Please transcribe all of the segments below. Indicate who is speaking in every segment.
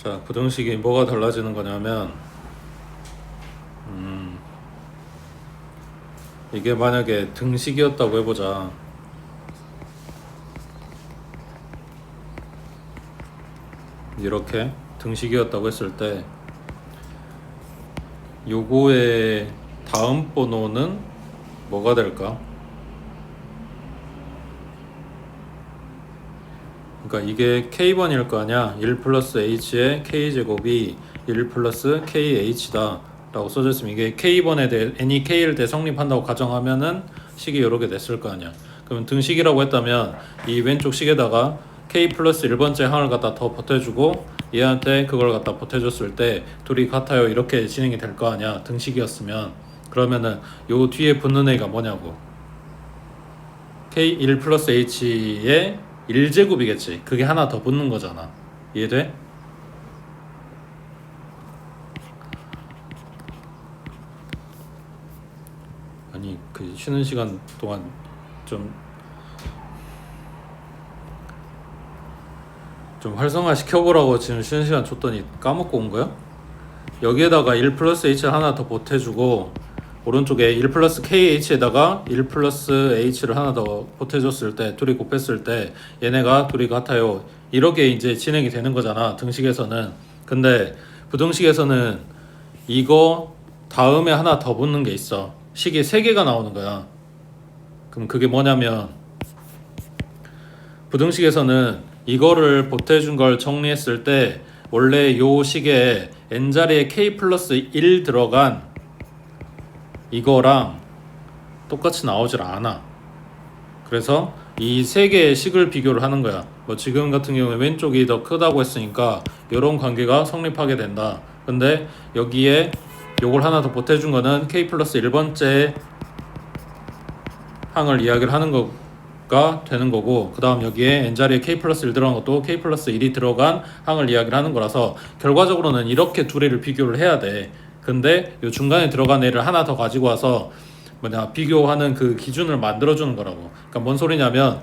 Speaker 1: 자, 부등식이 뭐가 달라지는 거냐면 이게 만약에 등식이었다고 해보자. 이렇게 등식이었다고 했을 때 요거의 다음 번호는 뭐가 될까? 그러니까 이게 K번일 거 아니야. 1 플러스 H의 K제곱이 1 플러스 KH다 라고 써져 있으면 이게 K번에 대해 n이 K일 때 성립한다고 가정하면은 식이 요렇게 됐을 거 아니야. 그러면 등식이라고 했다면 이 왼쪽 식에다가 K 플러스 1번째 항을 갖다 더 보태주고 얘한테 그걸 갖다 보태줬을 때 둘이 같아요 이렇게 진행이 될 거 아니야. 등식이었으면. 그러면은 요 뒤에 붙는 애가 뭐냐고. K1 플러스 H의 1제곱이겠지. 그게 하나 더 붙는 거잖아. 이해돼? 아니 그 쉬는 시간 동안 좀 활성화 시켜보라고 지금 쉬는 시간 줬더니 까먹고 온 거야? 여기에다가 1 플러스 H를 하나 더 보태주고 오른쪽에 1 플러스 KH에다가 1 플러스 H를 하나 더 보태줬을 때 둘이 곱했을 때 얘네가 둘이 같아요 이렇게 이제 진행이 되는 거잖아. 등식에서는. 근데 부등식에서는 이거 다음에 하나 더 붙는 게 있어. 식이 3개가 나오는 거야. 그럼 그게 뭐냐면 부등식에서는 이거를 보태준 걸 정리했을 때 원래 요 식에 n자리에 k 플러스 1 들어간 이거랑 똑같이 나오질 않아. 그래서 이 3개의 식을 비교를 하는 거야. 뭐 지금 같은 경우에 왼쪽이 더 크다고 했으니까 이런 관계가 성립하게 된다. 근데 여기에 요걸 하나 더 보태준 거는 k 플러스 1번째 항을 이야기를 하는 거가 되는 거고, 그 다음 여기에 n자리에 k 플러스 1 들어간 것도 k 플러스 1이 들어간 항을 이야기를 하는 거라서 결과적으로는 이렇게 두 애를 비교를 해야 돼. 근데 요 중간에 들어간 애를 하나 더 가지고 와서 비교하는 그 기준을 만들어주는 거라고. 그러니까 뭔 소리냐면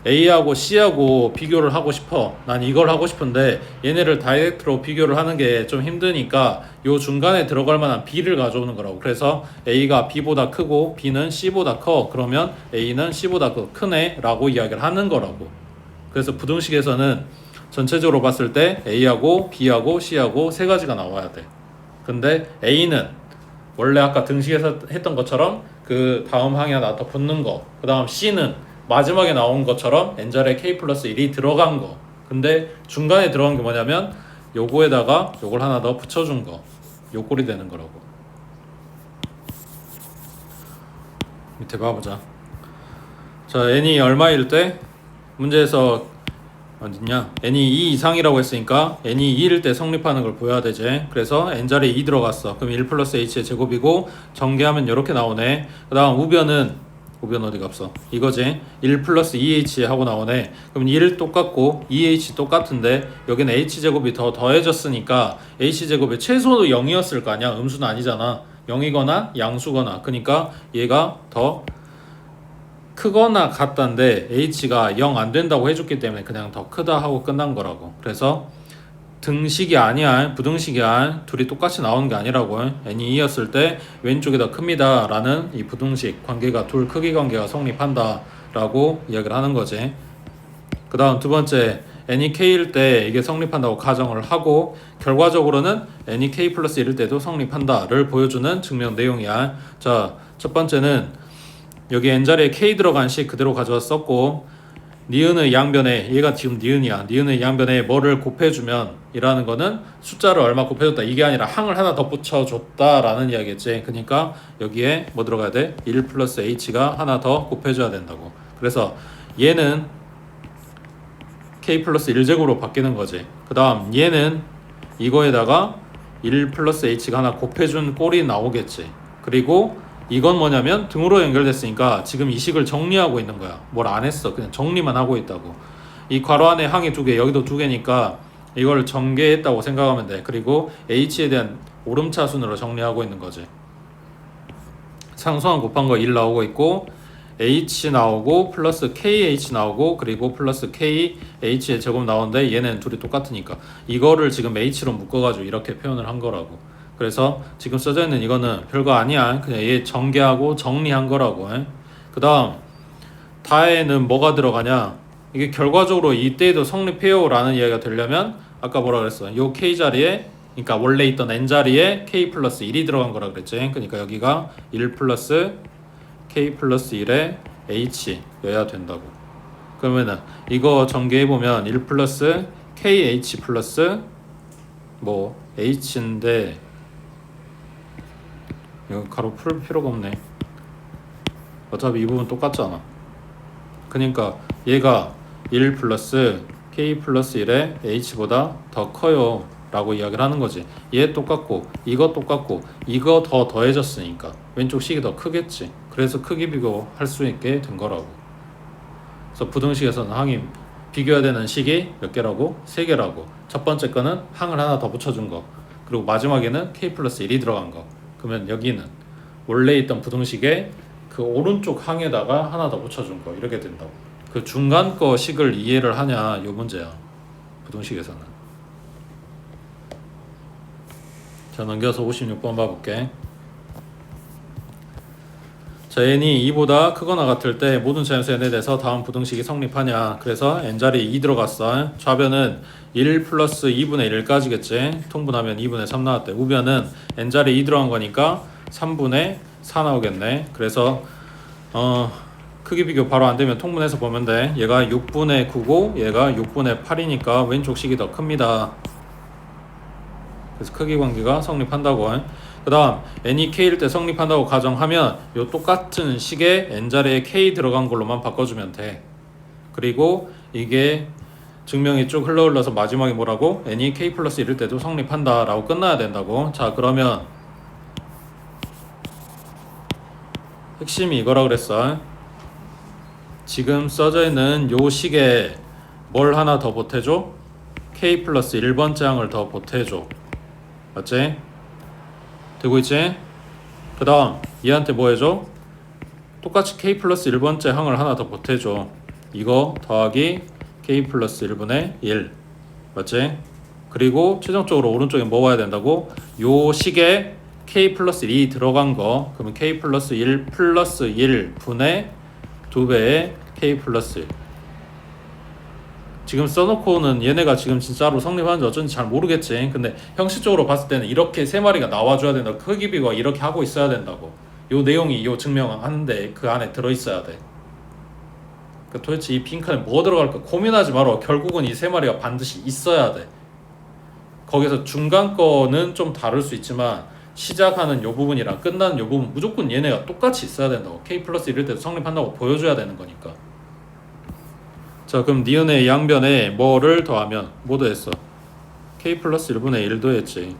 Speaker 1: A하고 C하고 비교를 하고 싶어. 난 이걸 하고 싶은데 얘네를 다이렉트로 비교를 하는 게 좀 힘드니까 요 중간에 들어갈 만한 B를 가져오는 거라고. 그래서 A가 B보다 크고 B는 C보다 커. 그러면 A는 C보다 크네 라고 이야기를 하는 거라고. 그래서 부등식에서는 전체적으로 봤을 때 A하고 B하고 C하고 세 가지가 나와야 돼. 근데 A는 원래 아까 등식에서 했던 것처럼 그 다음 항에 하나 더 붙는 거, 그 다음 C는 마지막에 나온 것처럼 n자리에 k 플러스 1이 들어간 거. 근데 중간에 들어간 게 뭐냐면 요거에다가 요걸 하나 더 붙여준 거. 요 꼴이 되는 거라고. 밑에 봐보자. 자, n이 얼마일 때 문제에서 어딨냐? n이 2 이상이라고 했으니까 n이 2일 때 성립하는 걸 보여야 되지. 그래서 n자리에 2 들어갔어. 그럼 1 플러스 h의 제곱이고 전개하면 이렇게 나오네. 그 다음 우변은 어디가 없어? 이거지. 1 플러스 2h 하고 나오네. 그럼 1 똑같고 2h 똑같은데 여기는 h제곱이 더 더해졌으니까 h제곱의 최소도 0이었을 거 아니야. 음수는 아니잖아. 0이거나 양수거나. 그러니까 얘가 더 크거나 같다인데 h가 0 안 된다고 해줬기 때문에 그냥 더 크다 하고 끝난 거라고. 그래서 등식이 아니야, 부등식이야. 둘이 똑같이 나오는 게 아니라고. n이 2였을 때 왼쪽이 더 큽니다 라는 이 부등식 관계가, 둘 크기 관계가 성립한다 라고 이야기를 하는 거지. 그 다음 두 번째, n이 k일 때 이게 성립한다고 가정을 하고 결과적으로는 n이 k 플러스 1일 때도 성립한다 를 보여주는 증명 내용이야. 자, 첫 번째는 여기 n자리에 k 들어간 식 그대로 가져왔었고, 니은의 양변에, 얘가 지금 니은이야. 니은의 양변에 뭐를 곱해주면 이라는 거는 숫자를 얼마 곱해줬다 이게 아니라 항을 하나 더 붙여줬다 라는 이야기겠지. 그러니까 여기에 뭐 들어가야 돼? 1 플러스 h가 하나 더 곱해줘야 된다고. 그래서 얘는 k 플러스 1제곱으로 바뀌는 거지. 그 다음 얘는 이거에다가 1 플러스 h가 하나 곱해준 꼴이 나오겠지. 그리고 이건 뭐냐면 등으로 연결됐으니까 지금 이 식을 정리하고 있는 거야. 뭘 안 했어. 그냥 정리만 하고 있다고. 이 괄호 안에 항이 2개, 여기도 2개니까 이걸 전개했다고 생각하면 돼. 그리고 h에 대한 오름차순으로 정리하고 있는 거지. 상수항 곱한 거 1 나오고 있고 h 나오고 플러스 kh 나오고 그리고 플러스 kh의 제곱 나오는데 얘는 둘이 똑같으니까 이거를 지금 h로 묶어가지고 이렇게 표현을 한 거라고. 그래서 지금 써져 있는 이거는 별거 아니야. 그냥 얘 전개하고 정리한 거라고. 그 다음 다에는 뭐가 들어가냐, 이게 결과적으로 이때에도 성립해요 라는 이야기가 되려면 아까 뭐라 그랬어, 요 k 자리에, 그러니까 원래 있던 n 자리에 k 플러스 1이 들어간 거라 그랬지. 그러니까 여기가 1 플러스 k 플러스 1에 h 여야 된다고. 그러면은 이거 전개해보면 1 플러스 kh 플러스 뭐 h인데 이거 가로 풀 필요가 없네. 어차피 이 부분 똑같잖아. 그러니까 얘가 1 플러스 k 플러스 1에 h보다 더 커요 라고 이야기를 하는 거지. 얘 똑같고 이거 똑같고 이거 더 더해졌으니까 왼쪽 식이 더 크겠지. 그래서 크기 비교할 수 있게 된 거라고. 그래서 부등식에서는 항이 비교해야 되는 식이 몇 개라고? 3개라고. 첫 번째 거는 항을 하나 더 붙여준 거, 그리고 마지막에는 k 플러스 1이 들어간 거. 그러면 여기는 원래 있던 부등식에 그 오른쪽 항에다가 하나 더 붙여준 거, 이렇게 된다고. 그 중간 거 식을 이해를 하냐 요 문제야 부등식에서는. 자, 넘겨서 56번 봐볼게. 자, n이 2보다 크거나 같을 때 모든 자연수 n에 대해서 다음 부등식이 성립하냐. 그래서 n자리에 2 들어갔어. 좌변은 1 플러스 2분의 1까지겠지. 통분하면 2분의 3 나왔대. 우변은 n자리에 2 들어간 거니까 3분의 4 나오겠네. 그래서 크기 비교 바로 안 되면 통분해서 보면 돼. 얘가 6분의 9고 얘가 6분의 8이니까 왼쪽 식이 더 큽니다. 그래서 크기 관계가 성립한다고. 그 다음 n이 k일 때 성립한다고 가정하면 요 똑같은 식에 n자리에 k 들어간 걸로만 바꿔주면 돼. 그리고 이게 증명이 쭉 흘러서 마지막에 뭐라고? n이 k 플러스 1일 때도 성립한다 라고 끝나야 된다고. 자, 그러면 핵심이 이거라 그랬어. 지금 써져 있는 요 식에 뭘 하나 더 보태줘? k 플러스 1번째 항을 더 보태줘. 맞지? 되고 있지? 그 다음 얘한테 뭐 해줘? 똑같이 k 플러스 1번째 항을 하나 더 보태줘. 이거 더하기 k 플러스 1분의 1. 맞지? 그리고 최종적으로 오른쪽에 뭐 와야 된다고? 요 식에 k 플러스 1이 들어간 거. 그러면 k 플러스 1 플러스 1 분의 2배의 k 플러스 1. 지금 써놓고는 얘네가 지금 진짜로 성립하는지 어쩐지 잘 모르겠지. 근데 형식적으로 봤을 때는 이렇게 세 마리가 나와줘야 된다. 크기 비교가 이렇게 하고 있어야 된다고. 요 내용이 요 증명하는데 그 안에 들어있어야 돼. 그러니까 도대체 이 빈칸에 뭐 들어갈까 고민하지 마라. 결국은 이 세 마리가 반드시 있어야 돼. 거기서 중간 거는 좀 다를 수 있지만 시작하는 요 부분이랑 끝나는 요 부분 무조건 얘네가 똑같이 있어야 된다고. k 플러스 1일 때도 성립한다고 보여줘야 되는 거니까. 자, 그럼 니은의 양변에 뭐를 더하면 뭐 더했어? k 플러스 1분의 1 더했지.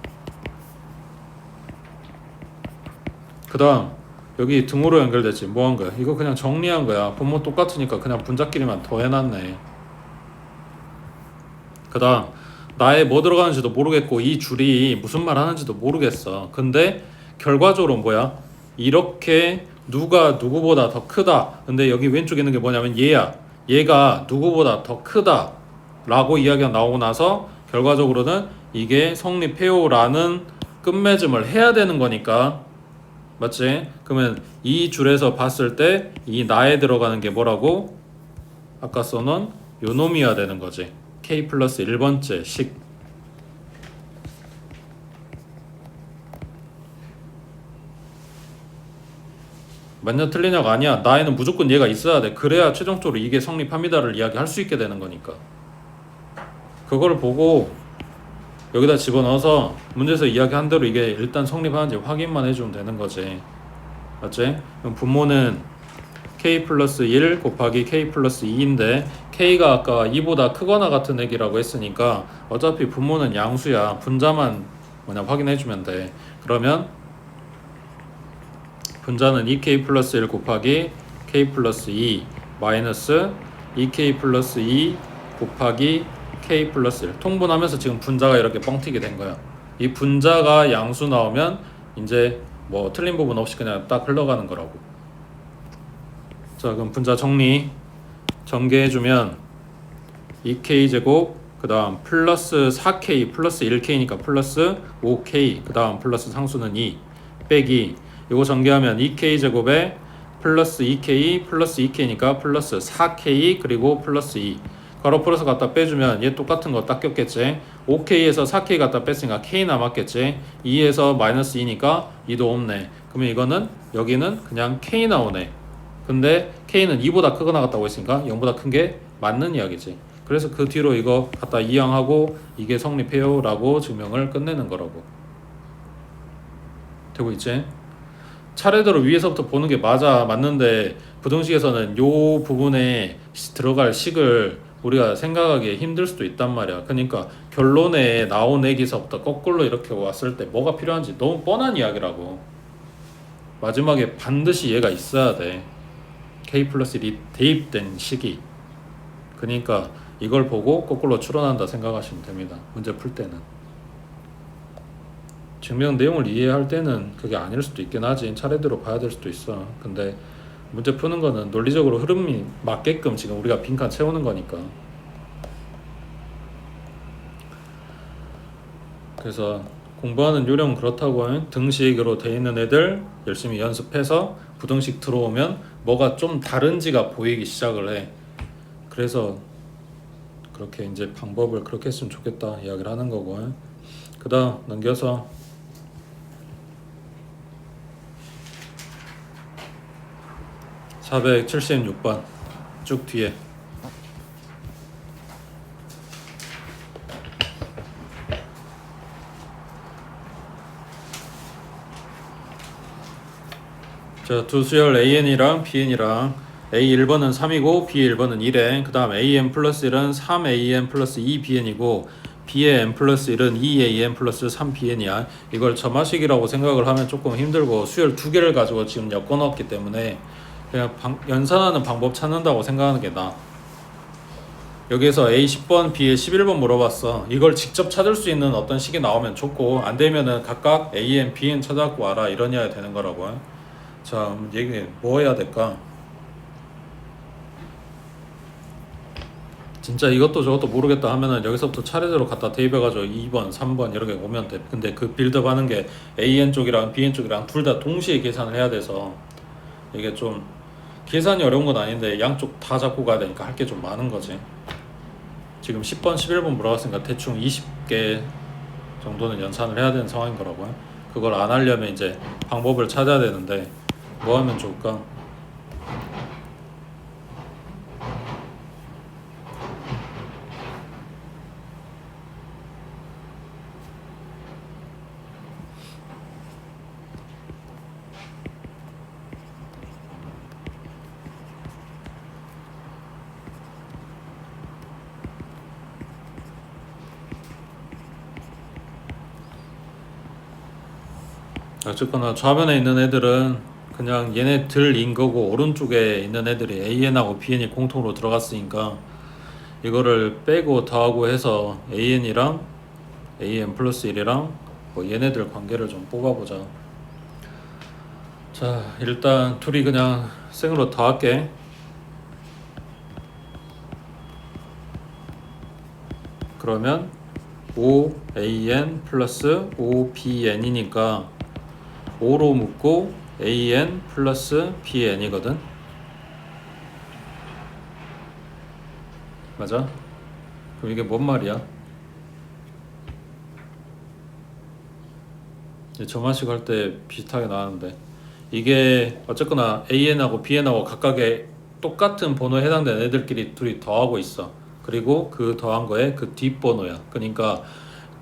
Speaker 1: 그 다음 여기 등호로 연결됐지. 뭐 한 거야? 이거 그냥 정리한 거야. 분모 똑같으니까 그냥 분자끼리만 더해놨네. 그 다음 나에 뭐 들어가는지도 모르겠고 이 줄이 무슨 말 하는지도 모르겠어. 근데 결과적으로 뭐야? 이렇게 누가 누구보다 더 크다. 근데 여기 왼쪽에 있는 게 뭐냐면 얘야. 얘가 누구보다 더 크다 라고 이야기가 나오고 나서 결과적으로는 이게 성립해요 라는 끝맺음을 해야 되는 거니까. 맞지? 그러면 이 줄에서 봤을 때 이 나에 들어가는 게 뭐라고? 아까 써놓은 요 놈이어야 되는 거지. k 플러스 1번째 식. 맞냐 틀리냐가 아니야. 나에는 무조건 얘가 있어야 돼. 그래야 최종적으로 이게 성립합니다를 이야기할 수 있게 되는 거니까. 그걸 보고 여기다 집어넣어서 문제에서 이야기한 대로 이게 일단 성립하는지 확인만 해주면 되는 거지. 맞지? 그럼 분모는 k 플러스 1 곱하기 k 플러스 2인데 k가 아까 2보다 크거나 같은 액이라고 했으니까 어차피 분모는 양수야. 분자만 뭐냐 확인해주면 돼. 그러면 분자는 2k 플러스 1 곱하기 k 플러스 2 마이너스 2k 플러스 2 곱하기 k 플러스 1 통분하면서 지금 분자가 이렇게 뻥튀기 된 거야. 이 분자가 양수 나오면 이제 뭐 틀린 부분 없이 그냥 딱 흘러가는 거라고. 자, 그럼 분자 전개해주면 2k제곱 그 다음 플러스 4k 플러스 1k니까 플러스 5k 그 다음 플러스 상수는 2 빼기 이거 전개하면 2k제곱에 플러스 2k 플러스 2k니까 플러스 4k 그리고 플러스 2 가로 플러스 갖다 빼주면 얘 똑같은 거 딱 꼈겠지. 5k에서 4k 갖다 뺐으니까 k 남았겠지. 2에서 마이너스 2니까 2도 없네. 그러면 이거는 여기는 그냥 k 나오네. 근데 k는 2보다 크거 나갔다고 했으니까 0보다 큰 게 맞는 이야기지. 그래서 그 뒤로 이거 갖다 이항하고 이게 성립해요 라고 증명을 끝내는 거라고. 되고 있지? 차례대로 위에서부터 보는 게 맞는데 부등식에서는 요 부분에 들어갈 식을 우리가 생각하기 힘들 수도 있단 말이야. 그러니까 결론에 나온 얘기서부터 거꾸로 이렇게 왔을 때 뭐가 필요한지 너무 뻔한 이야기라고. 마지막에 반드시 얘가 있어야 돼. K 플러스 1이 대입된 식이. 그러니까 이걸 보고 거꾸로 추론한다 생각하시면 됩니다. 문제 풀 때는. 증명 내용을 이해할 때는 그게 아닐 수도 있긴 하지. 차례대로 봐야 될 수도 있어. 근데 문제 푸는 거는 논리적으로 흐름이 맞게끔 지금 우리가 빈칸 채우는 거니까. 그래서 공부하는 요령은 그렇다고. 등식으로 돼 있는 애들 열심히 연습해서 부등식 들어오면 뭐가 좀 다른지가 보이기 시작을 해. 그래서 그렇게 이제 방법을 그렇게 했으면 좋겠다 이야기를 하는 거고. 그 다음 넘겨서 476번 쭉 뒤에 자, 두 수열 AN이랑 BN이랑 A 1번은 3이고 B 1번은 1에 그 다음 AN 플러스 1은 3AN 플러스 2BN이고 B의 N 플러스 1은 2AN 플러스 3BN이야. 이걸 점화식이라고 생각을 하면 조금 힘들고 수열 두 개를 가지고 지금 엮어넣었기 때문에 그냥 연산하는 방법 찾는다고 생각하는 게 나아. 여기에서 A 10번, B 11번 물어봤어. 이걸 직접 찾을 수 있는 어떤 식이 나오면 좋고 안 되면은 각각 AN, BN 찾아갖고 와라 이런 이야기 되는 거라고. 자, 얘기 뭐 해야 될까? 진짜 이것도 저것도 모르겠다 하면은 여기서부터 차례대로 갖다 대입해가지고 2번, 3번 이렇게 오면 돼. 근데 그 빌드업 하는 게 AN 쪽이랑 BN 쪽이랑 둘 다 동시에 계산을 해야 돼서 이게 좀 계산이 어려운 건 아닌데 양쪽 다 잡고 가야 되니까 할 게 좀 많은 거지. 지금 10번, 11번 물어봤으니까 대충 20개 정도는 연산을 해야 되는 상황인 거라고요. 그걸 안 하려면 이제 방법을 찾아야 되는데 뭐 하면 좋을까? 어쨌거나 좌변에 있는 애들은 그냥 얘네들인 거고 오른쪽에 있는 애들이 AN하고 BN이 공통으로 들어갔으니까 이거를 빼고 더하고 해서 AN이랑 AN 플러스 1이랑 뭐 얘네들 관계를 좀 뽑아보자. 자, 일단 둘이 그냥 생으로 더할게. 그러면 5AN 플러스 5BN이니까 5로 묶고 AN 플러스 BN이거든. 맞아? 그럼 이게 뭔 말이야? 점화식 할 때 비슷하게 나왔는데 이게 어쨌거나 AN하고 BN하고 각각의 똑같은 번호에 해당되는 애들끼리 둘이 더하고 있어. 그리고 그 더한 거에 그 뒷번호야. 그러니까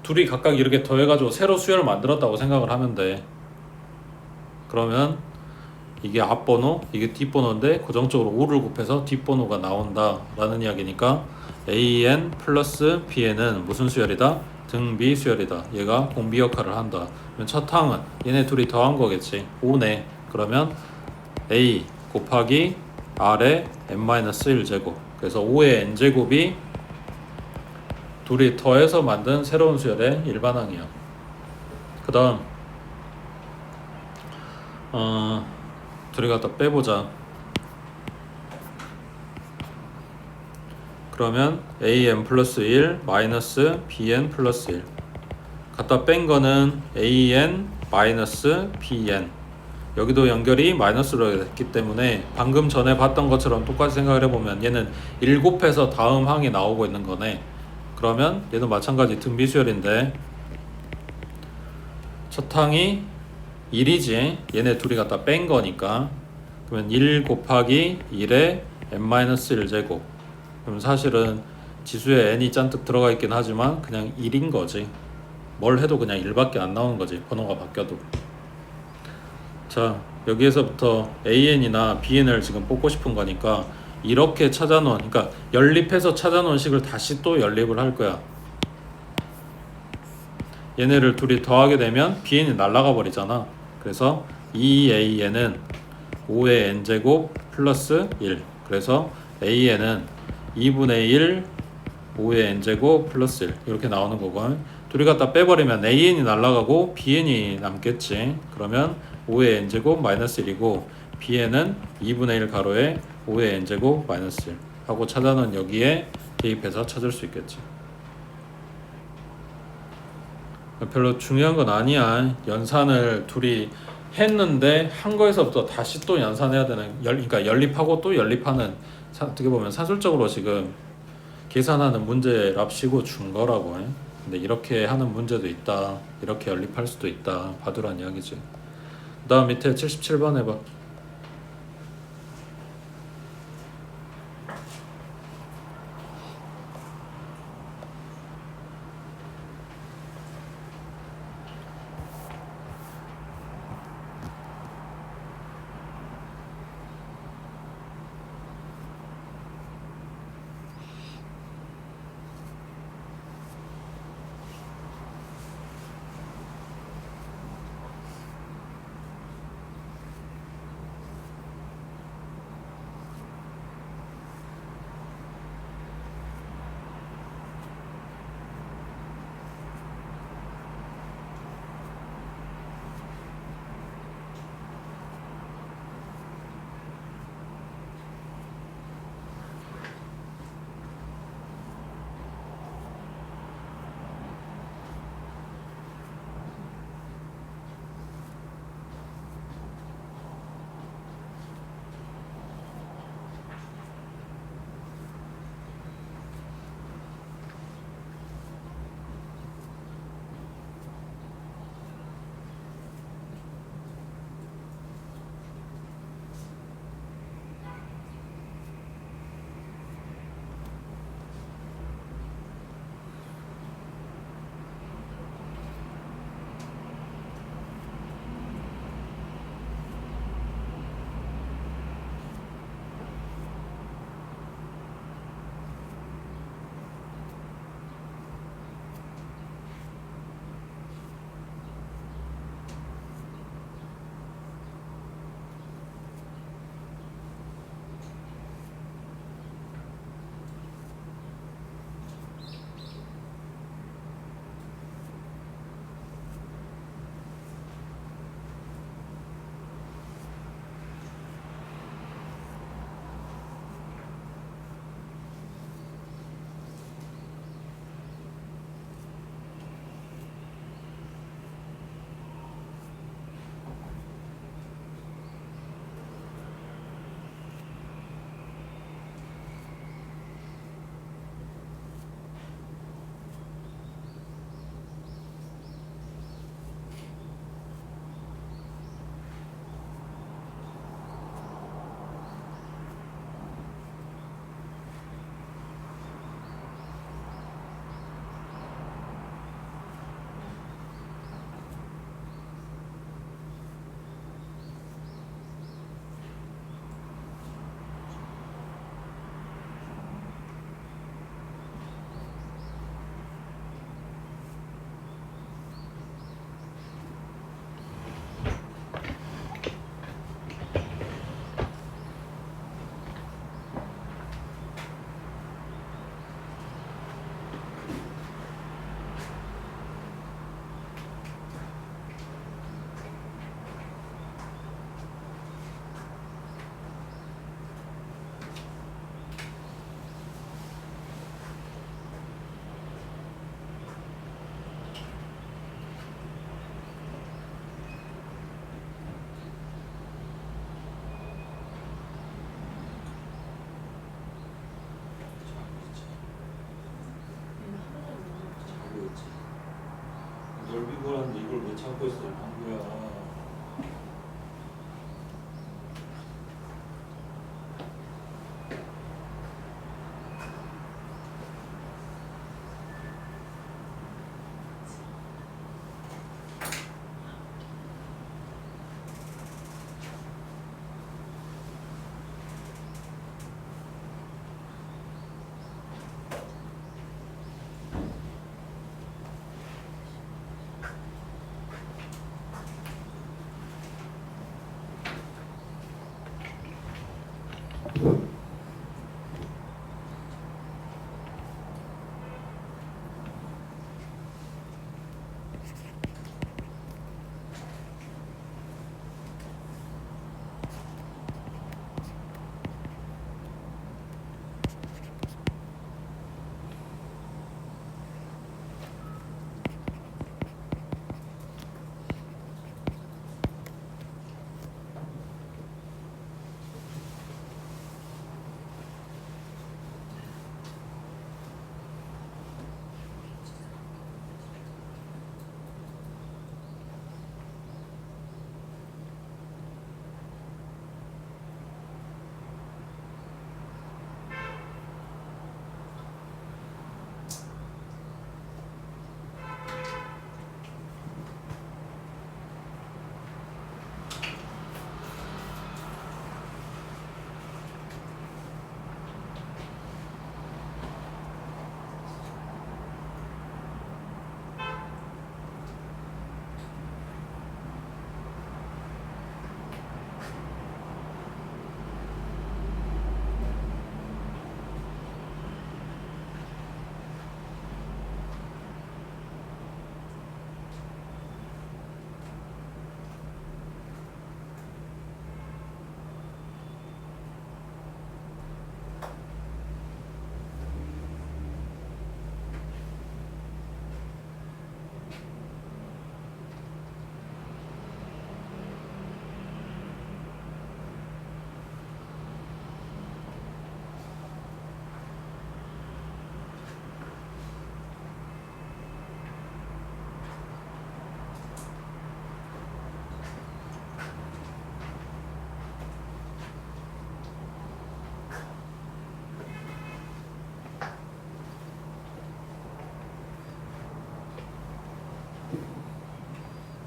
Speaker 1: 둘이 각각 이렇게 더해가지고 새로 수열을 만들었다고 생각을 하면 돼. 그러면 이게 앞번호, 이게 뒷번호인데 고정적으로 5를 곱해서 뒷번호가 나온다 라는 이야기니까 AN 플러스 BN은 무슨 수열이다? 등비 수열이다. 얘가 공비 역할을 한다. 그러면 첫 항은 얘네 둘이 더한 거겠지. 5네. 그러면 A 곱하기 R의 n-1제곱. 그래서 5의 n제곱이 둘이 더해서 만든 새로운 수열의 일반항이야. 그 다음 둘이 갖다 빼보자. 그러면 an 플러스 1 마이너스 bn 플러스 1 갖다 뺀 거는 an 마이너스 bn 여기도 연결이 마이너스로 됐기 때문에 방금 전에 봤던 것처럼 똑같이 생각을 해보면 얘는 1 곱해서 다음 항이 나오고 있는 거네. 그러면 얘도 마찬가지 등비수열인데 첫 항이 1이지 얘네 둘이 갖다 뺀 거니까 그러면 1 곱하기 1에 n-1제곱 그럼 사실은 지수에 n이 잔뜩 들어가 있긴 하지만 그냥 1인 거지. 뭘 해도 그냥 1밖에 안 나오는 거지 번호가 바뀌어도. 자 여기에서부터 an이나 bn을 지금 뽑고 싶은 거니까 이렇게 찾아놓은 그러니까 연립해서 찾아놓은 식을 다시 또 연립을 할 거야. 얘네를 둘이 더하게 되면 bn이 날아가 버리잖아. 그래서 2an은 5의 n제곱 플러스 1 그래서 an은 2분의 1 5의 n제곱 플러스 1 이렇게 나오는 거고 둘이 갖다 빼버리면 an이 날아가고 bn이 남겠지. 그러면 5의 n제곱 마이너스 1이고 bn은 2분의 1 가로에 5의 n제곱 마이너스 1 하고 찾아놓은 여기에 대입해서 찾을 수 있겠지. 별로 중요한 건 아니야. 연산을 둘이 했는데 한 거에서부터 다시 또 연산해야 되는 그러니까 연립하고 또 연립하는 어떻게 보면 사술적으로 지금 계산하는 문제랍시고 준 거라고 해. 근데 이렇게 하는 문제도 있다. 이렇게 연립할 수도 있다. 봐두란 이야기지. 그 다음 밑에 77번 해봐. 넓이 구하는데 이걸 왜 찾고 있어, 방구야.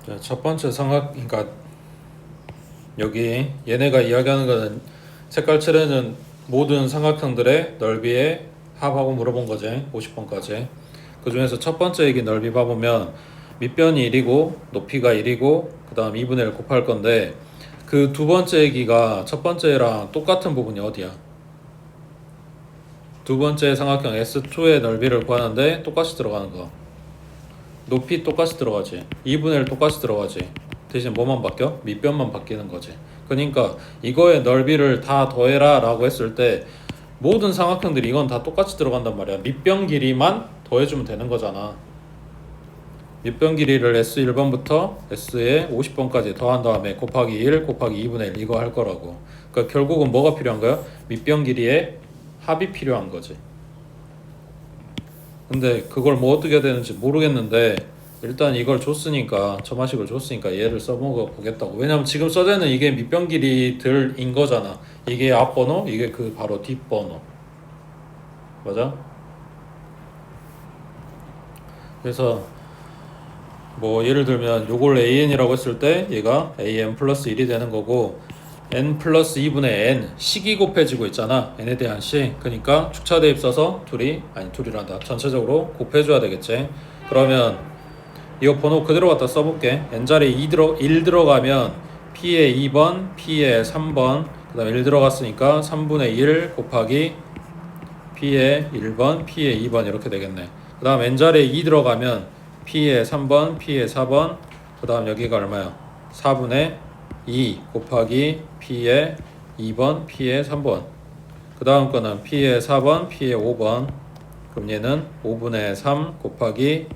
Speaker 1: 자, 첫 번째 삼각, 그러니까 여기 얘네가 이야기하는 거는 색깔 칠해는 모든 삼각형들의 넓이의 합하고 물어본 거지. 50번까지. 그 중에서 첫 번째 얘기 넓이 봐보면 밑변이 1이고 높이가 1이고 그 다음 2분의 1 곱할 건데 그 두 번째 얘기가 첫 번째랑 똑같은 부분이 어디야? 두 번째 삼각형 S2의 넓이를 구하는데 똑같이 들어가는 거. 높이 똑같이 들어가지. 2분의 1 똑같이 들어가지. 대신 뭐만 바뀌어? 밑변만 바뀌는 거지. 그러니까 이거의 넓이를 다 더해라 라고 했을 때 모든 삼각형들이 이건 다 똑같이 들어간단 말이야. 밑변 길이만 더해주면 되는 거잖아. 밑변 길이를 S1번부터 S에 50번까지 더한 다음에 곱하기 1 곱하기 2분의 1 이거 할 거라고. 그러니까 결국은 뭐가 필요한 거야? 밑변 길이의 합이 필요한 거지. 근데 그걸 뭐 어떻게 해야 되는지 모르겠는데 일단 이걸 줬으니까 처마식을 줬으니까 얘를 써먹어 보겠다고. 왜냐면 지금 써져 있는 이게 밑변 길이들인 거잖아. 이게 앞번호, 이게 그 바로 뒷번호. 맞아? 그래서 뭐 예를 들면 요걸 AN이라고 했을 때 얘가 AN 플러스 1이 되는 거고 N 플러스 2분의 N 식이 곱해지고 있잖아. N에 대한 식. 그러니까 축차 대입 써서 둘이란다. 전체적으로 곱해줘야 되겠지. 그러면 이거 번호 그대로 갖다 써볼게. N자리에 1 들어가면 P에 2번, P에 3번, 그 다음에 1 들어갔으니까 3분의 1 곱하기 P에 1번, P에 2번 이렇게 되겠네. 그 다음 N자리에 2 들어가면 P에 3번, P에 4번, 그 다음 여기가 얼마야? 4분의 2 곱하기 P에 2번, P에 3번. 그 다음 거는 P에 4번, P에 5번. 그럼 얘는 5분의 3 곱하기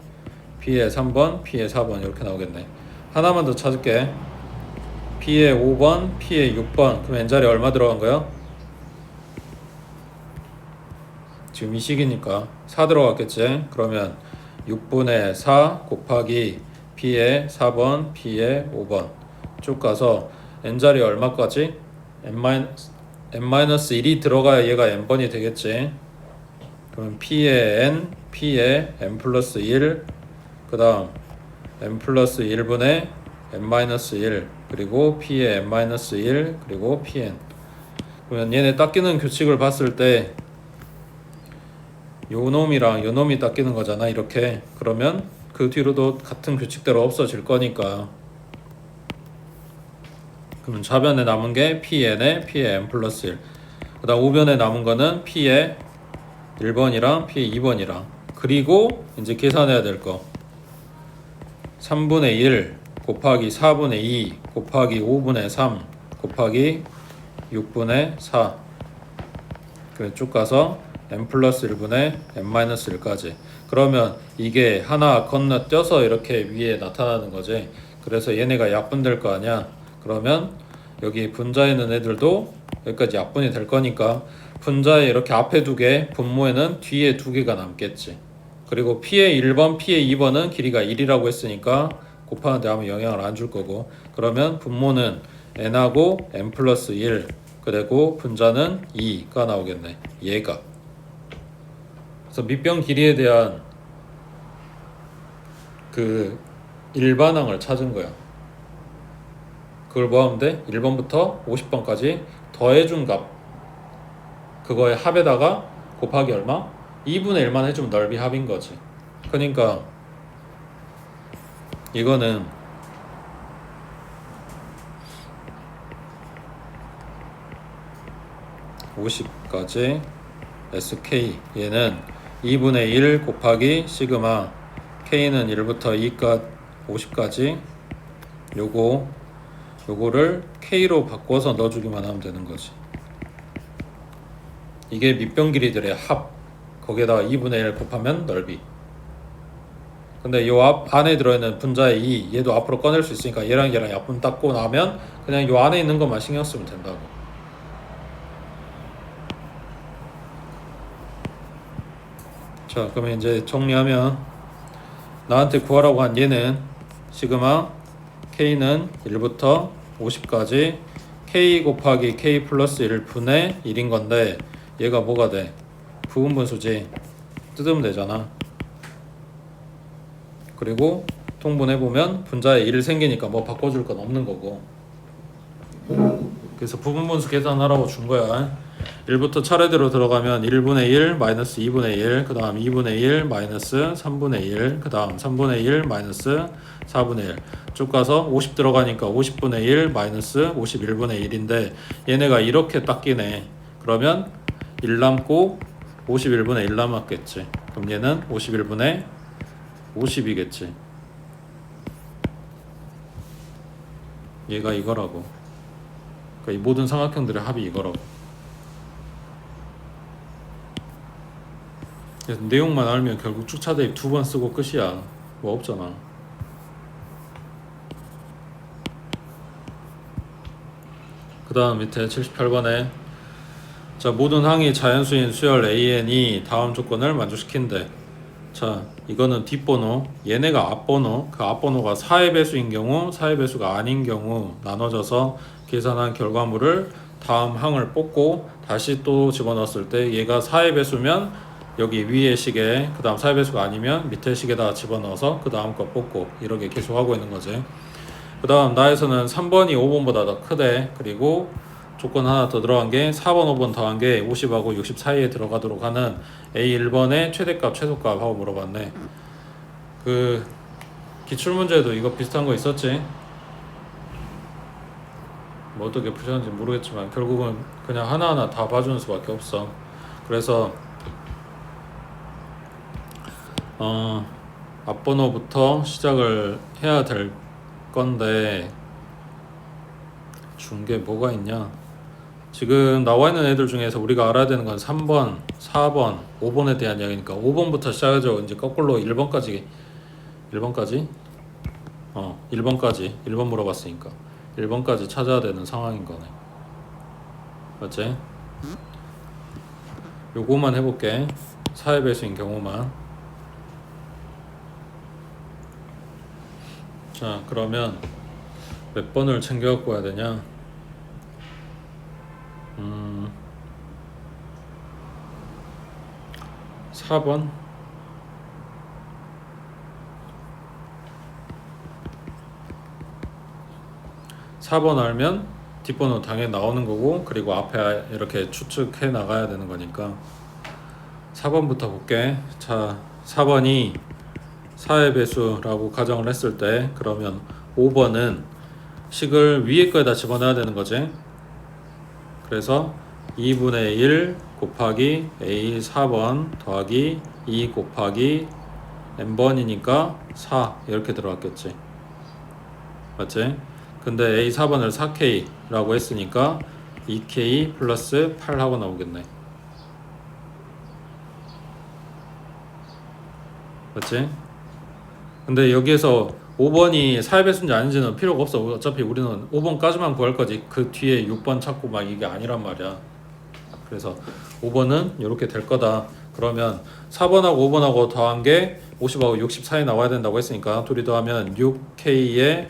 Speaker 1: P에 3번, P에 4번 이렇게 나오겠네. 하나만 더 찾을게. P에 5번, P에 6번. 그럼 N자리 얼마 들어간 거야? 지금 이 식이니까 4 들어갔겠지? 그러면 6분의 4 곱하기 P에 4번, P에 5번 쭉 가서 n자리 얼마까지? n-1이 들어가야 얘가 n번이 되겠지. 그럼 P에 n, P에 n 플러스 1, 그 다음 n 플러스 1분의 n-1, 그리고 P에 n-1, 그리고 Pn. 그러면 얘네 닦이는 규칙을 봤을 때 요 놈이랑 요 놈이 닦이는 거잖아, 이렇게. 그러면 그 뒤로도 같은 규칙대로 없어질 거니까. 그러면 좌변에 남은 게 Pn에 P에 n 플러스 1, 그 다음 우변에 남은 거는 P에 1번이랑 P에 2번이랑, 그리고 이제 계산해야 될 거 3분의 1 곱하기 4분의 2 곱하기 5분의 3 곱하기 6분의 4, 그래 쭉 가서 n 플러스 1분의 n-1까지. 그러면 이게 하나 건너뛰어서 이렇게 위에 나타나는 거지. 그래서 얘네가 약분될 거 아니야. 그러면 여기 분자에 있는 애들도 여기까지 약분이 될 거니까 분자에 이렇게 앞에 2개, 분모에는 뒤에 2개가 남겠지. 그리고 P의 1번, P의 2번은 길이가 1이라고 했으니까 곱하는데 아무 영향을 안 줄 거고, 그러면 분모는 n하고 n 플러스 1, 그리고 분자는 2가 나오겠네, 얘가. 그래서 밑변 길이에 대한 그 일반항을 찾은 거야. 그걸 뭐 하면 돼? 1번부터 50번까지 더해준 값, 그거의 합에다가 곱하기 얼마? 2분의 1만 해주면 넓이 합인 거지. 그러니까 이거는 (50까지) SK, 얘는 2분의 1 곱하기 시그마 K는 1부터 2까지 50까지, 요거를 K로 바꿔서 넣어주기만 하면 되는 거지. 이게 밑변 길이들의 합, 거기에다가 2분의 1 곱하면 넓이. 근데 요 앞 안에 들어있는 분자의 2, 얘도 앞으로 꺼낼 수 있으니까 얘랑 약분 닦고 나면 그냥 요 안에 있는 것만 신경 쓰면 된다고. 자, 그러면 이제 정리하면 나한테 구하라고 한 얘는 시그마 K는 1부터 50까지 K 곱하기 K 플러스 1분의 1인 건데, 얘가 뭐가 돼? 부분분수지. 뜯으면 되잖아. 그리고 통분해보면 분자에 1 생기니까 뭐 바꿔줄 건 없는 거고. 그래서 부분분수 계산하라고 준 거야. 1부터 차례대로 들어가면 1분의 1 마이너스 2분의 1, 그 다음 2분의 1 마이너스 3분의 1, 그 다음 3분의 1 마이너스 4분의 1 쭉 가서 50 들어가니까 50분의 1 마이너스 51분의 1인데 얘네가 이렇게 닦이네. 그러면 1 남고 51분의 1 남았겠지. 그럼 얘는 51분의 50이겠지. 얘가 이거라고. 그러니까 이 모든 삼각형들의 합이 이거라고. 그래서 내용만 알면 결국 축차 대입 2번 쓰고 끝이야. 뭐 없잖아. 그 다음 밑에 78번에 자, 모든 항이 자연수인 수열 AN이 다음 조건을 만족시킨대. 자, 이거는 뒷번호, 얘네가 앞번호, 그 앞번호가 4의 배수인 경우, 4의 배수가 아닌 경우 나눠져서 계산한 결과물을 다음 항을 뽑고 다시 또 집어넣었을 때 얘가 4의 배수면 여기 위에 식에, 그 다음 4의 배수가 아니면 밑에 식에다 집어넣어서 그 다음 거 뽑고 이렇게 계속 하고 있는 거지. 그 다음 나에서는 3번이 5번보다 더 크대. 그리고 조건 하나 더 들어간 게 4번 5번 더한 게 50하고 60 사이에 들어가도록 하는 A1번의 최대값 최소값 하고 물어봤네. 그 기출문제에도 이거 비슷한 거 있었지. 뭐 어떻게 푸셨는지 모르겠지만 결국은 그냥 하나하나 다 봐주는 수밖에 없어. 그래서 앞번호부터 시작을 해야 될 건데 준 게 뭐가 있냐. 지금 나와 있는 애들 중에서 우리가 알아야 되는 건 3번, 4번, 5번에 대한 이야기니까 5번부터 시작해서 이제 거꾸로 1번까지 1번까지 1번 물어봤으니까 1번까지 찾아야 되는 상황인 거네. 맞지? 요거만 해볼게. 4의 배수인 경우만. 자, 그러면 몇 번을 챙겨 갖고 와야 되냐? 4번. 4번 알면 뒷번호 당연히 나오는 거고, 그리고 앞에 이렇게 추측해 나가야 되는 거니까 4번부터 볼게. 자, 4번이 4의 배수라고 가정을 했을 때, 그러면 5번은 식을 위에 거에다 집어넣어야 되는 거지. 그래서 2분의 1 곱하기 a 4번 더하기 2 곱하기 n번이니까 4 이렇게 들어왔겠지. 맞지? 근데 a 4번을 4k라고 했으니까 2k 플러스 8 하고 나오겠네. 맞지? 근데 여기에서 5번이 4의 배수인지 아닌지는 필요가 없어. 어차피 우리는 5번까지만 구할 거지. 그 뒤에 6번 찾고 막 이게 아니란 말이야. 그래서 5번은 이렇게 될 거다. 그러면 4번하고 5번하고 더한 게 50하고 60 사이 나와야 된다고 했으니까 둘이 더하면 6k에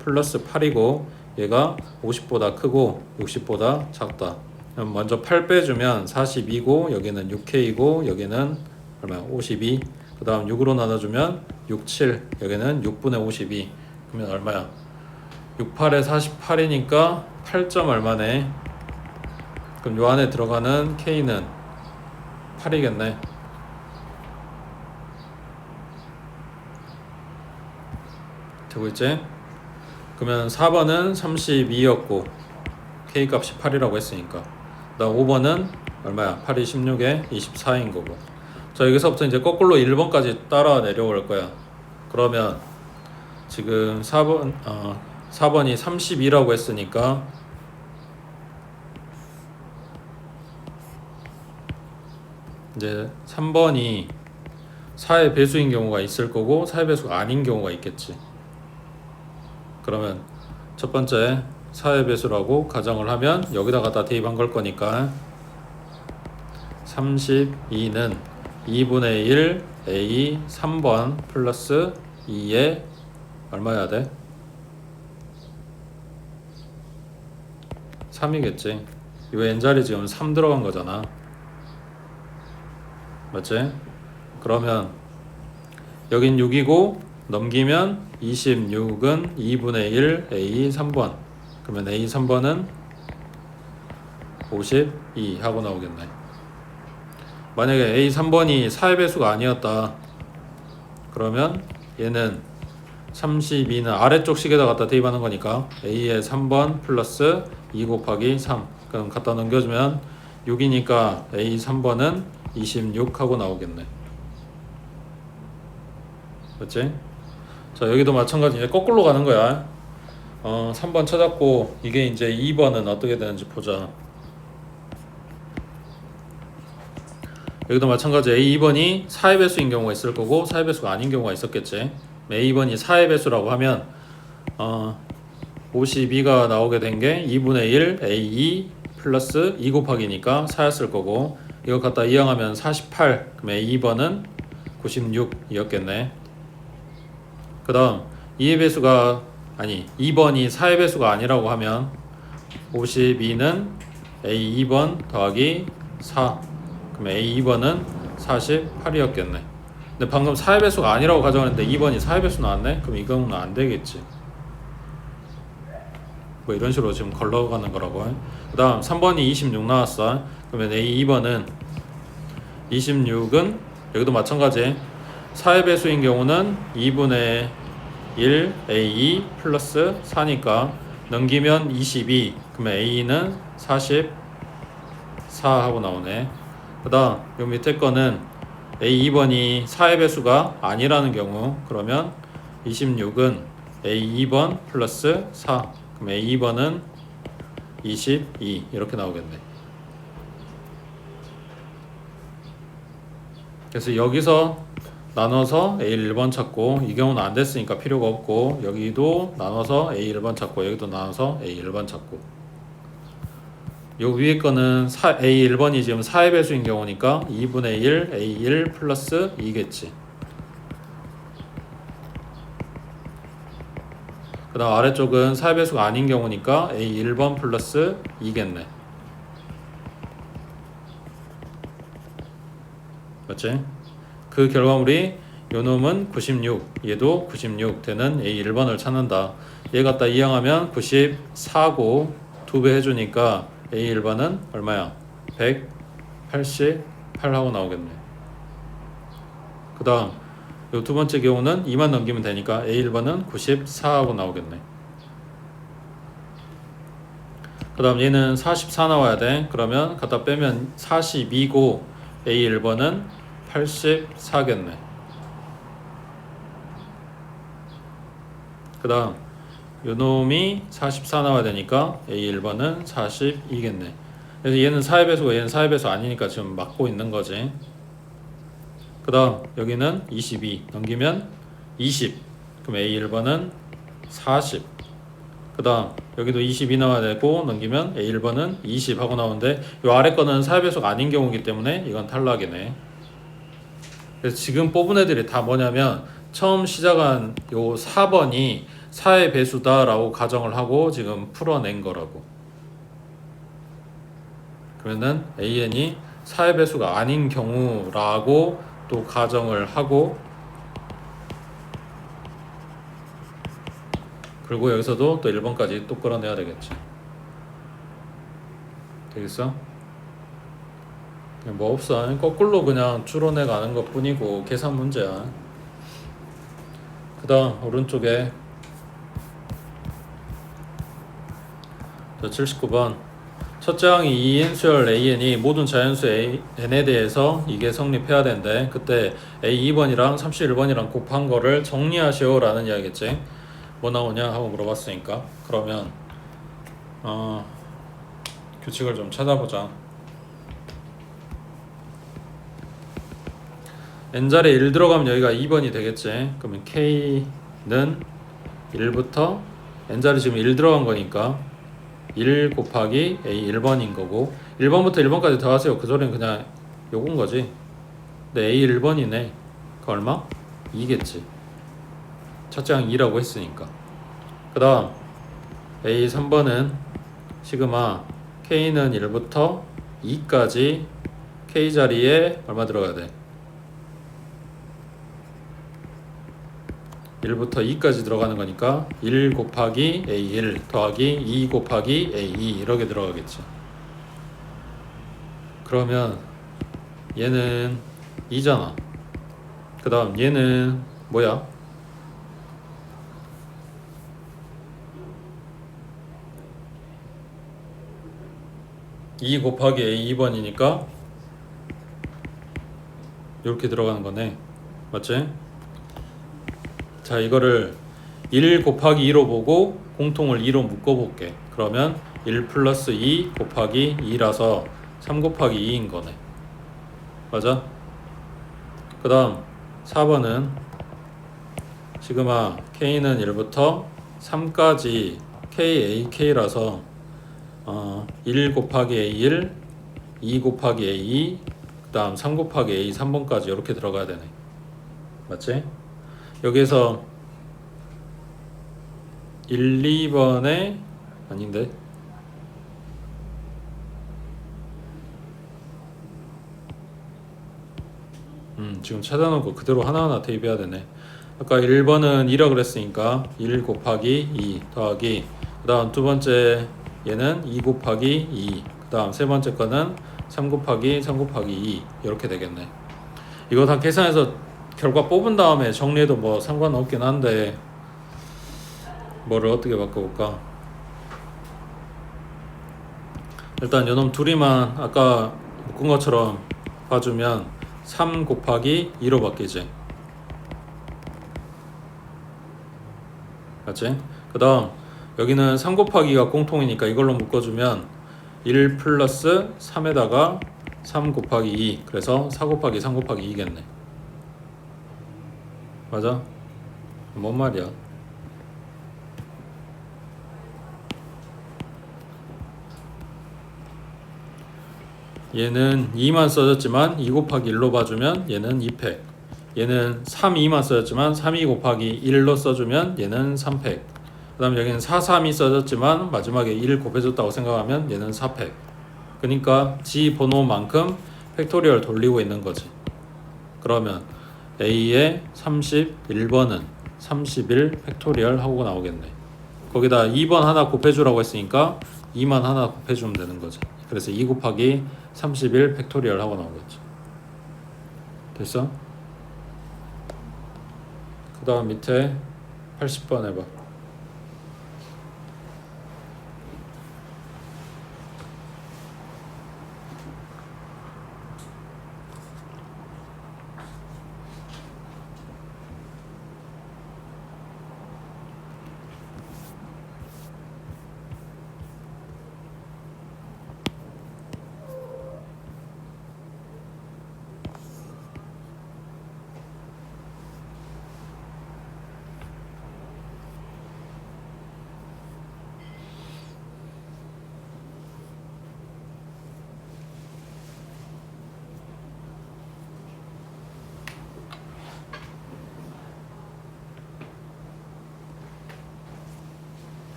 Speaker 1: 플러스 8이고, 얘가 50보다 크고 60보다 작다. 그럼 먼저 8 빼주면 42고, 여기는 6k이고, 여기는 얼마야? 52. 그 다음 6으로 나눠주면 6, 7. 여기는 6분의 52. 그러면 얼마야? 6, 8에 48이니까 8점 얼마네. 그럼 요 안에 들어가는 K는 8이겠네. 되고 있지? 그러면 4번은 32였고 K 값이 8이라고 했으니까, 그다음 5번은 얼마야? 8이 16에 24인 거고. 자, 여기서부터 이제 거꾸로 1번까지 따라 내려올 거야. 그러면 지금 4번이 32라고 했으니까 이제 3번이 4의 배수인 경우가 있을 거고 4의 배수가 아닌 경우가 있겠지. 그러면 첫 번째 4의 배수라고 가정을 하면 여기다 갖다 대입한 걸 거니까 32는 2분의 1 a 3번 플러스 2에 얼마여야 돼? 3이겠지. 이 n자리 지금 3 들어간 거잖아. 맞지? 그러면 여긴 6이고 넘기면 26은 2분의 1 a 3번. 그러면 a 3번은 52 하고 나오겠네. 만약에 a 3번이 4의 배수가 아니었다. 그러면 얘는 32는 아래쪽 식에다 갖다 대입하는 거니까 a의 3번 플러스 2 곱하기 3. 그럼 갖다 넘겨주면 6이니까 a 3번은 26 하고 나오겠네. 맞지? 자, 여기도 마찬가지. 이제 거꾸로 가는 거야. 3번 찾았고, 이게 이제 2번은 어떻게 되는지 보자. 여기도 마찬가지. A2번이 4의 배수인 경우가 있을 거고 4의 배수가 아닌 경우가 있었겠지. A2번이 4의 배수라고 하면 52가 나오게 된 게 2분의 1 A2 플러스 2 곱하기니까 4였을 거고, 이거 갖다 이항하면 48. 그럼 A2번은 96이었겠네. 그 다음 2의 배수가 아니 2번이 4의 배수가 아니라고 하면 52는 A2번 더하기 4. 그럼 A2번은 48이었겠네. 근데 방금 4의 배수가 아니라고 가정했는데 2번이 4의 배수 나왔네? 그럼 이거는 안 되겠지. 뭐 이런 식으로 지금 걸러가는 거라고. 그 다음 3번이 26 나왔어. 그러면 A2번은 26은 여기도 마찬가지. 4의 배수인 경우는 2분의 1 A2 플러스 4니까 넘기면 22. 그러면 A는 44 하고 나오네. 그 다음 요 밑에 거는 A2번이 4의 배수가 아니라는 경우, 그러면 26은 A2번 플러스 4. 그럼 A2번은 22 이렇게 나오겠네. 그래서 여기서 나눠서 A1번 찾고, 이 경우는 안 됐으니까 필요가 없고, 여기도 나눠서 A1번 찾고, 여기도 나눠서 A1번 찾고, 요 위에 거는 A1번이 지금 4의 배수인 경우니까 2분의 1 A1 플러스 2겠지. 그 다음 아래쪽은 4의 배수가 아닌 경우니까 A 1번 플러스 2겠네. 맞지? 그 결과물이 요놈은 96, 얘도 96 되는 A 1번을 찾는다. 얘 갖다 이항하면 94고 2배 해주니까 A 1번은 얼마야? 188 하고 나오겠네. 그 다음 요 두 번째 경우는 2만 넘기면 되니까 A 1번은 94 하고 나오겠네. 그 다음 얘는 44 나와야 돼. 그러면 갖다 빼면 42고 A 1번은 84겠네. 그 다음 요놈이 44 나와야 되니까 A 1번은 42겠네. 그래서 얘는 4의 배수고 얘는 4의 배수 아니니까 지금 막고 있는 거지. 그 다음 여기는 22 넘기면 20. 그럼 A 1번은 40. 그 다음 여기도 22 나와야 되고 넘기면 A 1번은 20 하고 나오는데 요 아래 거는 4의 배수가 아닌 경우이기 때문에 이건 탈락이네. 그래서 지금 뽑은 애들이 다 뭐냐면 처음 시작한 요 4번이 4의 배수다 라고 가정을 하고 지금 풀어낸 거라고. 그러면은 AN이 4의 배수가 아닌 경우라고 또 가정을 하고, 그리고 여기서도 또 1번까지 또 끌어내야 되겠지. 되겠어? 뭐 없어. 거꾸로 그냥 줄어내 가는 것 뿐이고 계산 문제야. 그 다음 오른쪽에 79번 첫째 항이 2인수열 AN이 모든 자연수 N에 대해서 이게 성립해야 되는데 그때 A 2번이랑 31번이랑 곱한 거를 정리하시오 라는 이야기겠지. 뭐 나오냐 하고 물어봤으니까 그러면 규칙을 좀 찾아보자. N자리에 1 들어가면 여기가 2번이 되겠지. 그러면 K는 1부터 N자리 지금 1 들어간 거니까 1 곱하기 A 1번인 거고 1번부터 1번까지 더하세요. 그 소리는 그냥 요건 거지. 근데 A 1번이네. 그 얼마? 2겠지. 첫째 항 2라고 했으니까. 그 다음 A 3번은 시그마 K는 1부터 2까지 K 자리에 얼마 들어가야 돼? 1부터 2까지 들어가는 거니까 1 곱하기 A1 더하기 2 곱하기 A2 이렇게 들어가겠지. 그러면 얘는 2잖아. 그 다음 얘는 뭐야? 2 곱하기 A 2번이니까 이렇게 들어가는 거네. 맞지? 자, 이거를 1 곱하기 2로 보고 공통을 2로 묶어볼게. 그러면 1 플러스 2 곱하기 2라서 3 곱하기 2인 거네. 맞아? 그 다음 4번은 시그마 K는 1부터 3까지 KAK라서 1 곱하기 A1 2 곱하기 A2 그 다음 3 곱하기 A 3번까지 이렇게 들어가야 되네. 맞지? 여기에서 1, 2번에 아닌데 지금 찾아놓은 거 그대로 하나하나 대입해야 되네. 아까 1번은 2라 그랬으니까 1 곱하기 2 더하기 그 다음 두 번째 얘는 2 곱하기 2 그 다음 세 번째 거는 3 곱하기 3 곱하기 2 이렇게 되겠네. 이거 다 계산해서 결과 뽑은 다음에 정리해도 뭐 상관없긴 한데 뭐를 어떻게 바꿔볼까? 일단 요놈 둘이만 아까 묶은 것처럼 봐주면 3 곱하기 2로 바뀌지. 맞지? 그 다음 여기는 3 곱하기가 공통이니까 이걸로 묶어주면 1 플러스 3에다가 3 곱하기 2 그래서 4 곱하기 3 곱하기 2겠네. 맞아? 뭔 말이야? 얘는 2만 써졌지만 2 곱하기 1로 봐주면 얘는 2팩. 얘는 3, 2만 써졌지만 3, 2 곱하기 1로 써주면 얘는 3팩. 그 다음 여기는 4, 3이 써졌지만 마지막에 1 곱해줬다고 생각하면 얘는 4팩. 그러니까 G 번호만큼 팩토리얼 돌리고 있는 거지. 그러면 A의 31번은 31 팩토리얼 하고 나오겠네. 거기다 2번 하나 곱해주라고 했으니까 2만 하나 곱해주면 되는 거지. 그래서 2 곱하기 31 팩토리얼 하고 나오겠지. 됐어? 그 다음 밑에 80번 해봐.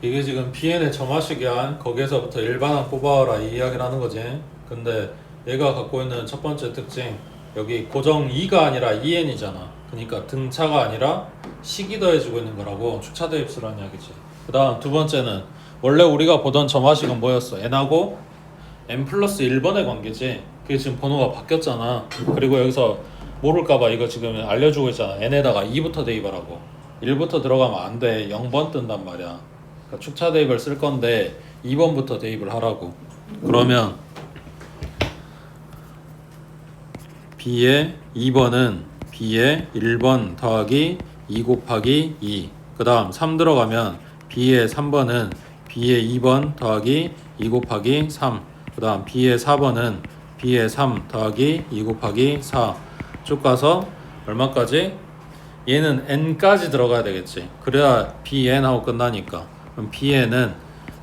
Speaker 1: 이게 지금 BN의 점화식이야. 거기에서부터 일반항 뽑아와라 이 이야기를 하는 거지. 근데 얘가 갖고 있는 첫 번째 특징, 여기 고정 2가 아니라 2n이잖아. 그러니까 등차가 아니라 식이 더해지고 있는 거라고 축차 대입수라는 이야기지. 그 다음 두 번째는 원래 우리가 보던 점화식은 뭐였어? n하고 n 플러스 1번의 관계지. 그게 지금 번호가 바뀌었잖아. 그리고 여기서 모를까봐 이거 지금 알려주고 있잖아. n에다가 2부터 대입하라고. 1부터 들어가면 안 돼. 0번 뜬단 말이야. 그러니까 축차 대입을 쓸 건데 2번부터 대입을 하라고. 그러면 B의 2번은 B의 1번 더하기 2 곱하기 2. 그 다음 3 들어가면 B의 3번은 B의 2번 더하기 2 곱하기 3. 그 다음 B의 4번은 B의 3 더하기 2 곱하기 4. 쭉 가서 얼마까지? 얘는 n까지 들어가야 되겠지. 그래야 Bn 하고 끝나니까. 그럼 Bn은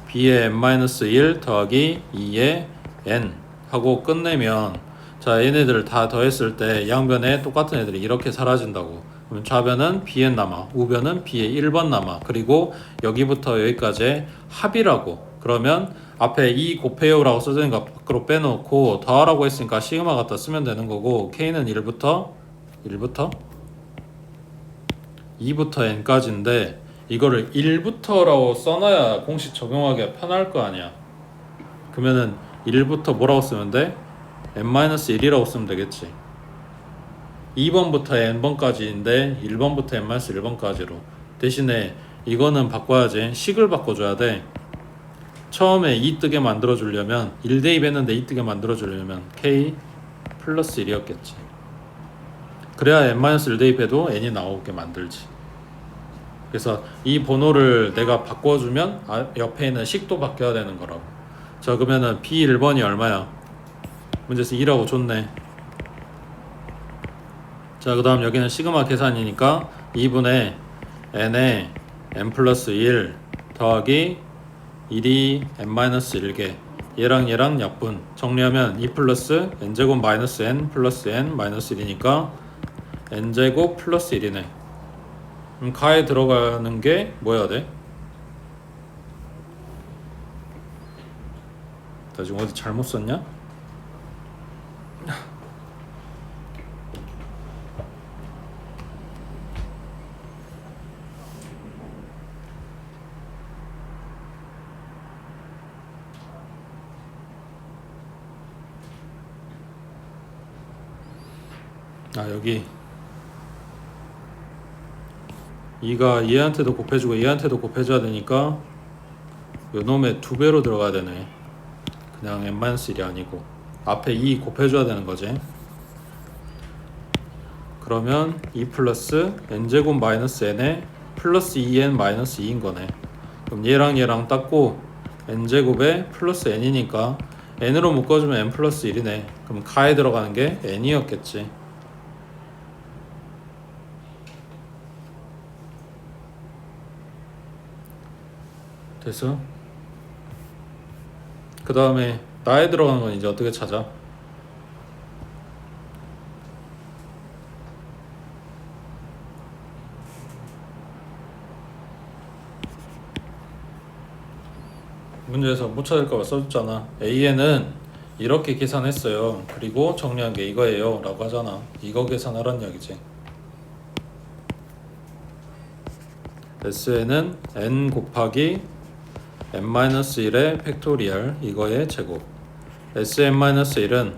Speaker 1: B의 n-1 더하기 2의 n 하고 끝내면, 자 얘네들을 다 더했을 때 양변에 똑같은 애들이 이렇게 사라진다고. 그럼 좌변은 Bn 남아, 우변은 B의 1번 남아. 그리고 여기부터 여기까지 합이라고. 그러면 앞에 2 곱해요라고 써진 거 밖으로 빼놓고 더하라고 했으니까 시그마 갖다 쓰면 되는 거고, K는 1부터 2부터 n까지인데 이거를 1부터라고 써놔야 공식 적용하기가 편할 거 아니야. 그러면은 1부터 뭐라고 쓰면 돼? n-1이라고 쓰면 되겠지. 2번부터 n번까지인데 1번부터 n-1번까지로. 대신에 이거는 바꿔야지. 식을 바꿔줘야 돼. 처음에 2 뜨게 만들어주려면 1 대입했는데 2 뜨게 만들어주려면 k 플러스 1이었겠지. 그래야 n-1 대입해도 n이 나오게 만들지. 그래서 이 번호를 내가 바꿔주면 옆에 있는 식도 바뀌어야 되는 거라고. 자 그러면은 B1번이 얼마야? 문제에서 2라고 줬네. 자 그 다음 여기는 시그마 계산이니까 2분의 n에 n 플러스 1 더하기 1이 n-1개, 얘랑 얘랑 약분 정리하면 2 플러스 n제곱 마이너스 n 플러스 n 마이너스 1이니까 n제곱 플러스 1이네. 그럼 가에 들어가는 게 뭐여야 돼? 나 지금 어디 잘못 썼냐? 여기 2가 얘한테도 곱해주고 얘한테도 곱해줘야 되니까 요놈의 2배로 들어가야 되네. 그냥 n-1이 아니고 앞에 2 곱해줘야 되는 거지. 그러면 2 플러스 n제곱 마이너스 n에 플러스 2n 마이너스 2인 거네. 그럼 얘랑 땄고 n제곱에 플러스 n이니까 n으로 묶어주면 n 플러스 1이네. 그럼 가에 들어가는 게 n이었겠지. 됐어? 그 다음에 나에 들어가는 건 이제 어떻게 찾아? 문제에서 못 찾을까봐 써줬잖아. AN은 이렇게 계산했어요. 그리고 정리한 게 이거예요 라고 하잖아. 이거 계산하란 이야기지. SN은 n 곱하기 n-1의 팩토리얼 이거의 제곱. Sn-1은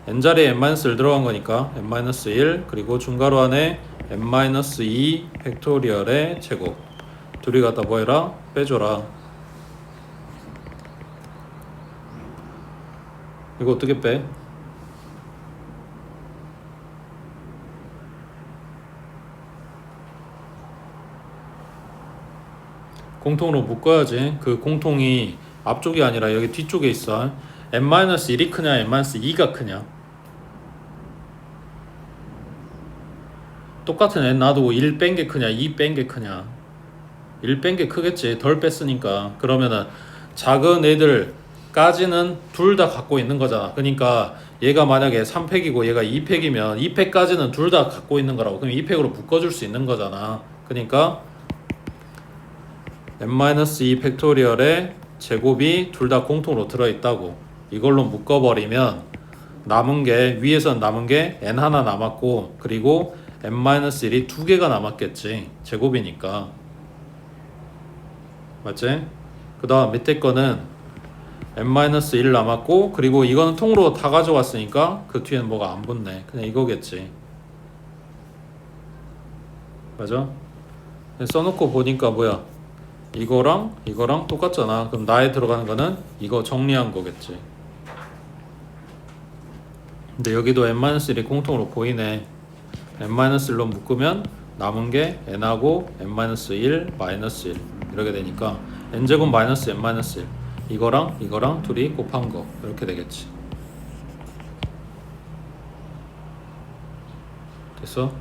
Speaker 1: n자리에 n-1 들어간 거니까 n-1 그리고 중괄호 안에 n-2 팩토리얼의 제곱. 둘이 갖다 뭐 해라? 빼줘라. 이거 어떻게 빼? 공통으로 묶어야지. 그 공통이 앞쪽이 아니라 여기 뒤쪽에 있어. n-1이 크냐 n-2가 크냐. 똑같은 n 놔두고 1 뺀 게 크냐 2 뺀 게 크냐. 1 뺀 게 크겠지. 덜 뺐으니까. 그러면은 작은 애들까지는 둘 다 갖고 있는 거잖아. 그러니까 얘가 만약에 3팩이고 얘가 2팩이면 2팩까지는 둘 다 갖고 있는 거라고. 그럼 2팩으로 묶어줄 수 있는 거잖아. 그러니까 n-2 팩토리얼의 제곱이 둘 다 공통으로 들어있다고. 이걸로 묶어버리면 남은 게 위에선 남은 게 n 하나 남았고 그리고 n-1이 2개가 남았겠지. 제곱이니까. 맞지? 그 다음 밑에 거는 n-1 남았고 그리고 이거는 통으로 다 가져왔으니까 그 뒤에는 뭐가 안 붙네. 그냥 이거겠지. 맞아? 써놓고 보니까 뭐야, 이거랑 똑같잖아. 그럼 나에 들어가는 거는 이거 정리한 거겠지. 근데 여기도 n-1이 공통으로 보이네. n-1로 묶으면 남은 게 n하고 n-1 마이너스 1 이렇게 되니까 n제곱 마이너스 n-1 이거랑 둘이 곱한 거 이렇게 되겠지. 됐어?